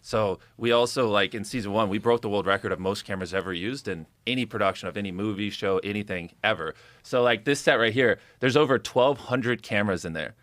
So we also, like in season 1, we broke the world record of most cameras ever used in any production of any movie, show, anything ever. So like this set right here, there's over 1,200 cameras in there.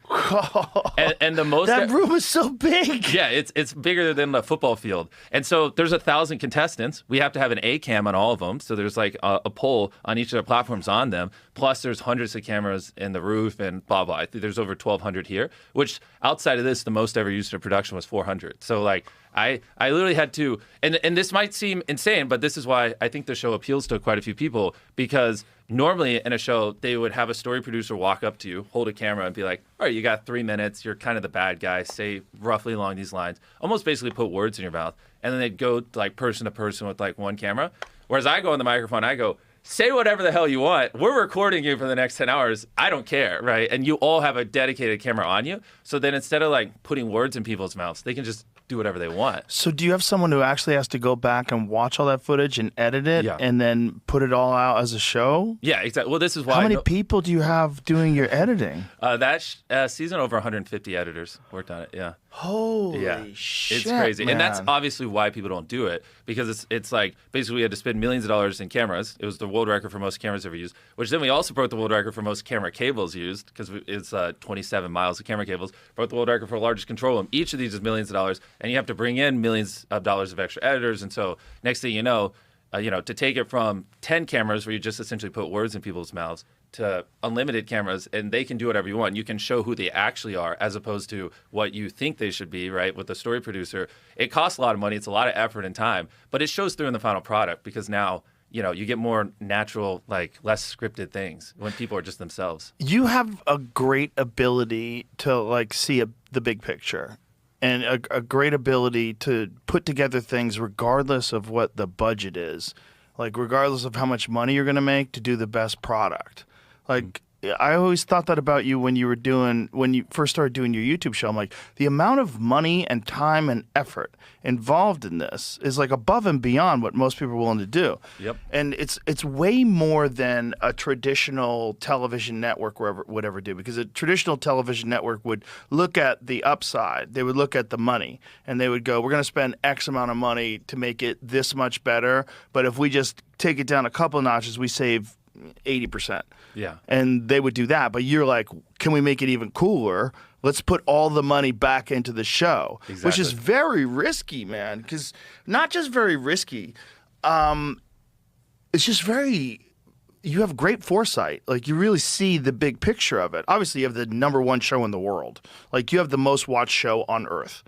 And the most that room is so big. Yeah, it's bigger than the football field. And so there's 1,000 contestants. We have to have an A cam on all of them. So there's like a pole on each of the platforms on them. Plus there's hundreds of cameras in the roof and blah, blah. I think there's over 1,200 here, which outside of this, the most ever used in production was 400. So like I literally had to, and this might seem insane, but this is why I think the show appeals to quite a few people, because normally in a show, they would have a story producer walk up to you, hold a camera and be like, all right, you got 3 minutes. You're kind of the bad guy. Say roughly along these lines, almost basically put words in your mouth. And then they'd go like person to person with like one camera. Whereas I go on the microphone, I go, say whatever the hell you want. We're recording you for the next 10 hours. I don't care, right? And you all have a dedicated camera on you. So then instead of like putting words in people's mouths, they can just do whatever they want. So do you have someone who actually has to go back and watch all that footage and edit it and then put it all out as a show? Yeah, exactly. Well, this is why. How many people do you have doing your editing? That season, over 150 editors worked on it. Yeah. Holy shit, it's crazy. man. And that's obviously why people don't do it, because it's like basically we had to spend millions of dollars in cameras. It was the world record for most cameras ever used, which then we also broke the world record for most camera cables used, because it's 27 miles of camera cables. Broke the world record for largest control room. Each of these is millions of dollars, and you have to bring in millions of dollars of extra editors. And so next thing you know, to take it from 10 cameras where you just essentially put words in people's mouths to unlimited cameras, and they can do whatever you want. You can show who they actually are as opposed to what you think they should be, right, with the story producer. It costs a lot of money. It's a lot of effort and time, but it shows through in the final product, because now, you get more natural, like less scripted things when people are just themselves. You have a great ability to like see the big picture, and a great ability to put together things regardless of what the budget is, like regardless of how much money you're going to make, to do the best product. Like, I always thought that about you when you first started doing your YouTube show. I'm like, the amount of money and time and effort involved in this is like above and beyond what most people are willing to do. Yep. And it's way more than a traditional television network would ever do, because a traditional television network would look at the upside. They would look at the money, and they would go, we're going to spend X amount of money to make it this much better, but if we just take it down a couple notches, we save 80%. Yeah. And they would do that. But you're like, can we make it even cooler? Let's put all the money back into the show. Exactly. Which is very risky, man. Because not just very risky, it's just you have great foresight. Like, you really see the big picture of it. Obviously, you have the #1 show in the world. Like, you have the most watched show on Earth.